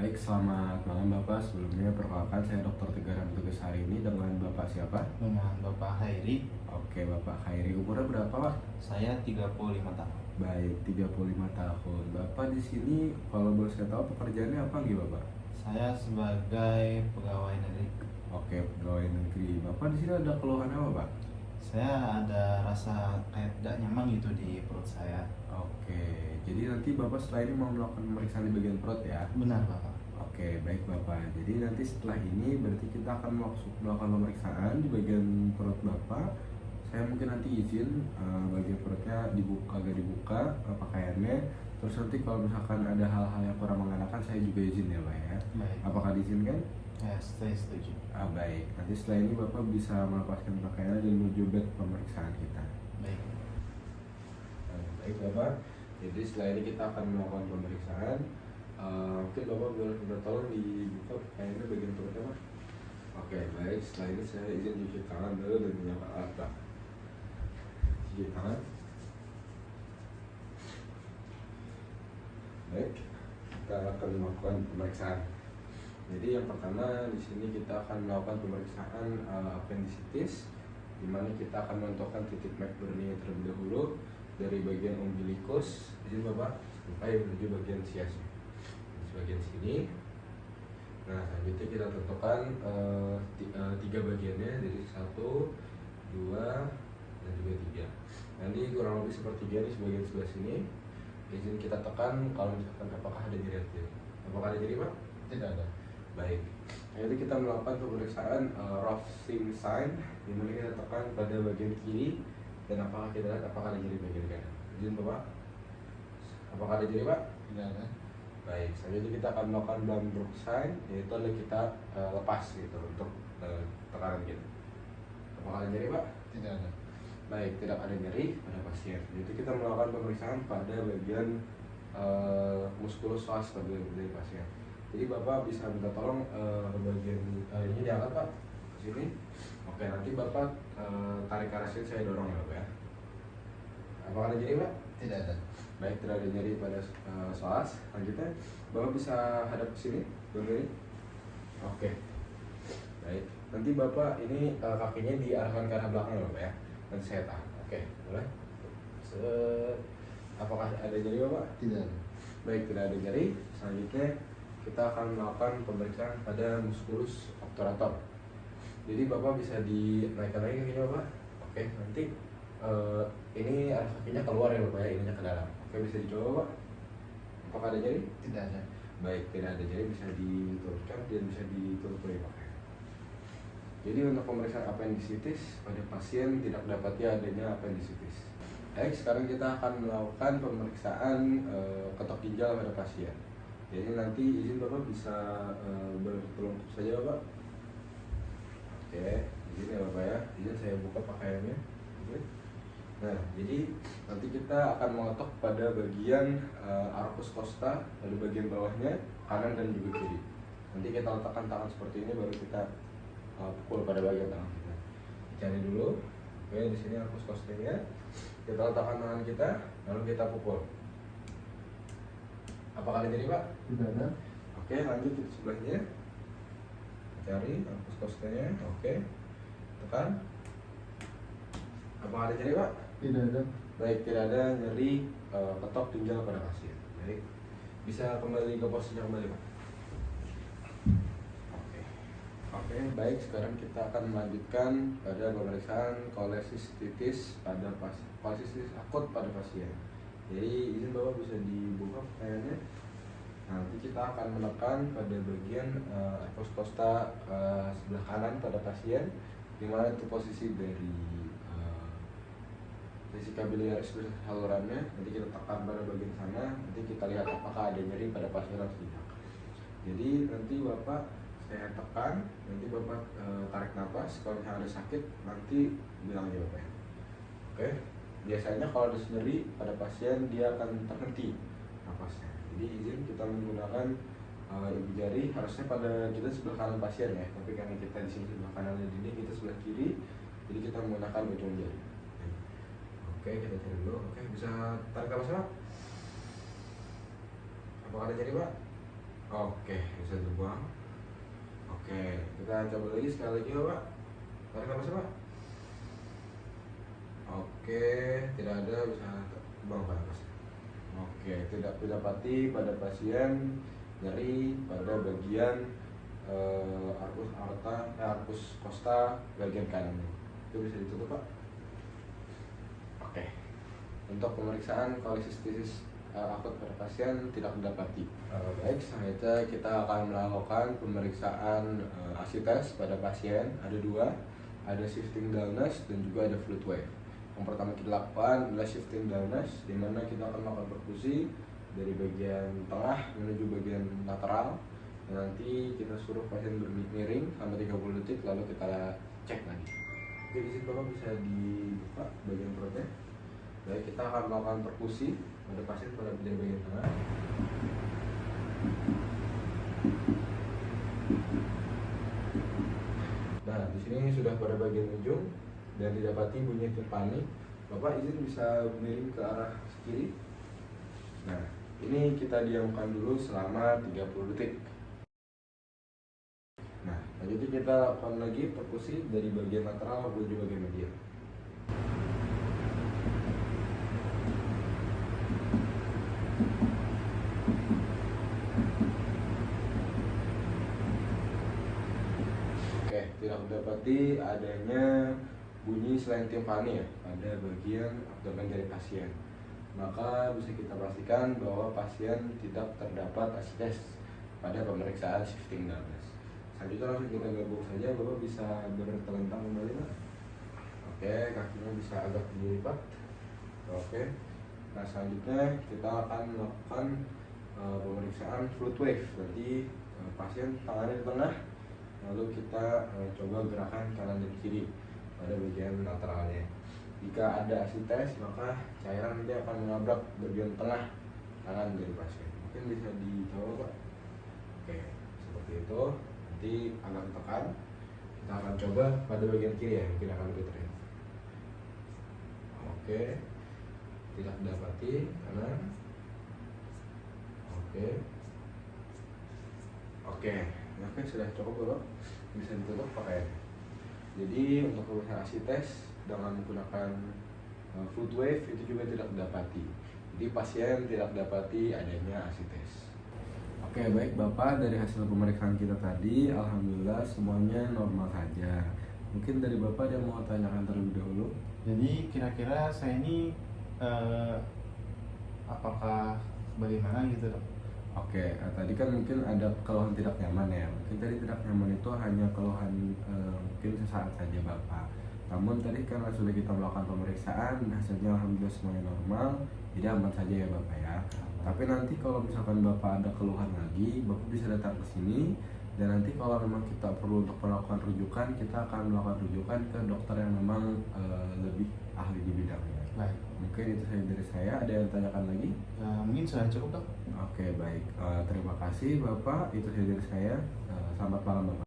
Baik, selamat malam Bapak. Sebelumnya perkenalkan saya Dr. Tegar yang bertugas hari ini dengan Bapak siapa? Dengan Bapak Hairi. Oke, Bapak Khairi. Umurnya berapa, Pak? Saya 35 tahun. Baik, 35 tahun. Bapak di sini kalau boleh saya tahu pekerjaannya apa nih, Bapak? Saya sebagai pegawai negeri. Oke, pegawai negeri. Bapak di sini ada keluhan apa, Pak? Saya ada rasa kayak tidak nyaman gitu di perut saya. Oke, jadi nanti Bapak setelah ini mau melakukan pemeriksaan di bagian perut ya? Benar, Bapak. Oke, baik Bapak. Jadi nanti setelah ini berarti kita akan melakukan pemeriksaan di bagian perut Bapak. Saya mungkin nanti izin bagian perutnya dibuka, agak dibuka pakaiannya. Terus nanti kalau misalkan ada hal-hal yang kurang mengenakan, saya juga izin ya Pak ya. Baik. Apakah diizinkan? Ya, saya setuju. Baik. Nanti setelah ini Bapak bisa melepaskan pakaiannya dan menuju bed pemeriksaan kita. Baik. Baik Bapak. Jadi setelah ini kita akan melakukan pemeriksaan. Mungkin Bapak boleh minta tolong dibuka pakaiannya bagian perutnya Pak. Oke, baik. Setelah ini saya izin cuci tangan dulu dan menyapa alat Pak. Cuci tangan. Baik, kita akan melakukan pemeriksaan. Jadi yang pertama di sini kita akan melakukan pemeriksaan appendicitis, di mana kita akan menentukan titik McBurney terlebih dahulu dari bagian umbilikus, izin Bapak, sampai menuju bagian siasnya. Di bagian sini. Nah, selanjutnya kita tentukan tiga bagiannya, jadi 1, 2, dan juga 3. Nanti kurang lebih sepertiga di sebagian sebelah sini. Izin kita tekan kalau misalkan apakah ada nyeri atau tidak. Apakah ada nyeri Pak? Tidak ada. Baik. Jadi kita melakukan pemeriksaan Rovsing sign, di mana kita tekan pada bagian kiri dan apakah kita lihat apakah ada nyeri bagian kanan. Izin Bapak. Apakah ada nyeri Pak? Tidak ada. Baik, selanjutnya kita akan melakukan Blambrook sign, yaitu adalah kita lepas gitu untuk tekanan kita. Apakah ada nyeri Pak? Tidak ada. Baik, tidak ada nyeri pada pasien. Jadi kita melakukan pemeriksaan pada bagian muskulus psoas pada bagian pasien. Jadi Bapak bisa minta tolong bagian ini diangkat Pak ke sini. Oke, nanti Bapak tarik ke arah sini, saya dorong ya Bapak ya. Apakah ada nyeri Pak? Tidak ada. Baik, tidak ada nyeri pada psoas. Selanjutnya Bapak bisa hadap ke sini, begini. Oke. Baik, nanti Bapak ini kakinya diarahkan ke arah belakang ya Bapak ya. Nanti saya tahan. Oke, boleh. Apakah ada nyeri Bapak? Tidak ada. Baik, tidak ada nyeri. Selanjutnya kita akan melakukan pemeriksaan pada musculus obturator. Jadi Bapak bisa dinaikkan lagi kakinya Bapak. Oke, nanti ini arah kakinya keluar ya Bapak ya, ininya ke dalam. Oke, bisa dicoba Bapak. Apakah ada nyeri? Tidak ada. Baik, tidak ada nyeri, bisa diturunkan dan bisa ditutup lagi Pak. Jadi untuk pemeriksaan appendicitis pada pasien tidak dapatnya adanya appendicitis. Baik, sekarang kita akan melakukan pemeriksaan ketok ginjal pada pasien. Jadi nanti izin Bapak bisa bertelungkup saja Bapak. Oke, izin ya Bapak ya. Izin saya buka pakaiannya. Oke. Nah, jadi nanti kita akan mengetok pada bagian arcus costa, lalu bagian bawahnya kanan dan juga kiri. Nanti kita letakkan tangan seperti ini, baru kita pukul pada bagian tangan kita. Cari dulu. Oke, di sini arcus costanya. Kita letakkan tangan kita, lalu kita pukul. Apakah ada nyeri Pak? Tidak ada. Oke, lanjut ke sebelahnya. Cari arcus costanya. Oke, tekan. Apakah ada nyeri Pak? Tidak ada. Baik, tidak ada nyeri ketok ginjal pada pasien. Baik, bisa kembali ke posisinya kembali Pak. Oke, baik. Sekarang kita akan melanjutkan pada pemeriksaan kolesistitis pada kolesistitis akut pada pasien. Jadi izin Bapak bisa dibuka pakaiannya. Nanti kita akan menekan pada bagian arcus costa sebelah kanan pada pasien, di mana itu posisi dari vesika biliaris salurannya. Nanti kita tekan pada bagian sana. Nanti kita lihat apakah ada nyeri pada pasien atau tidak. Jadi nanti Bapak saya tekan, nanti Bapak tarik nafas. Kalau misalnya ada sakit, nanti bilang aja Bapak ya. Oke, biasanya kalau ada nyeri pada pasien dia akan terhenti nafasnya. Jadi izin kita menggunakan ibu jari, harusnya pada kita sebelah kanan pasien ya. Tapi karena kita di sini sebelah kanan dan ini kita sebelah kiri, jadi kita menggunakan ujung jari. Oke, kita cari dulu. Oke, bisa tarik nafas Pak. Apakah ada nyeri Pak? Oke, bisa dibuang. Oke, kita coba lagi sekali lagi ya, Pak. Tarik nafasnya, Pak. Oke, tidak ada, bisa buang Pak nafasnya. Oke, tidak didapati pada pasien nyeri pada bagian arcus costa bagian kanan. Itu bisa ditutup, Pak. Oke. Untuk pemeriksaan kolesistitis akut pada pasien tidak didapati. Baik, selanjutnya kita akan melakukan pemeriksaan ASI tes pada pasien. Ada dua, ada shifting dullness dan juga ada fluid wave. Yang pertama kita lakukan adalah shifting dullness, di mana kita akan melakukan perkusi dari bagian tengah menuju bagian lateral. Dan nanti kita suruh pasien bermiring selama 30 detik, lalu kita cek lagi. Oke, di sini Bapak bisa dibuka bagian perutnya. Baik, kita akan melakukan perkusi pada pasien pada bagian tengah. Nah, di sini sudah pada bagian ujung dan didapati bunyi timpani. Bapak izin bisa miring ke arah kiri. Nah, ini kita diamkan dulu selama 30 detik. Nah, selanjutnya kita lakukan lagi perkusi dari bagian lateral menuju bagian medial. Oke, tidak mendapati adanya bunyi selain timpani ya pada bagian abdomen dari pasien. Maka bisa kita pastikan bahwa pasien tidak terdapat ASI tes pada pemeriksaan shifting dullness. Selanjutnya langsung kita gabung saja, Bapak bisa bertelentang kembali, Pak. Oke, kakinya bisa agak dilipat. Oke. Nah, selanjutnya kita akan melakukan pemeriksaan fluid wave. Nanti pasien tangannya di tengah, lalu kita coba gerakan kanan dan kiri pada bagian lateralnya. Jika ada ASI tes, maka cairan nanti akan menabrak bagian tengah kanan dari pasien. Mungkin bisa dicoba, Pak. Oke, seperti itu. Nanti akan tekan. Kita akan coba pada bagian kiri ya, mungkin akan lebih terlihat. Oke, tidak didapati kanan. Oke, sudah cukup, Bapak. Bisa ditutup pakai. Jadi untuk pemeriksaan ASI tes dengan menggunakan fluid wave itu juga tidak didapati. Jadi pasien tidak didapati adanya ASI tes. Oke, baik Bapak, dari hasil pemeriksaan kita tadi, alhamdulillah semuanya normal saja. Mungkin dari Bapak ada yang mau tanyakan terlebih dahulu. Jadi kira-kira saya ini apakah bagaimana gitu, Dok? Oke, tadi kan mungkin ada keluhan tidak nyaman ya. Mungkin tadi tidak nyaman itu hanya keluhan mungkin sesaat saja Bapak. Namun tadi kan sudah kita melakukan pemeriksaan, hasilnya alhamdulillah semuanya normal, jadi aman saja ya Bapak ya. Tapi nanti kalau misalkan Bapak ada keluhan lagi, Bapak bisa datang ke sini. Dan nanti kalau memang kita perlu untuk melakukan rujukan, kita akan melakukan rujukan ke dokter yang memang lebih ahli di bidangnya. Baik. Mungkin itu saja dari saya. Ada yang tanyakan lagi? Mungkin sudah cukup, Dok. Oke, baik. Terima kasih Bapak. Itu saja dari saya. Selamat malam Bapak.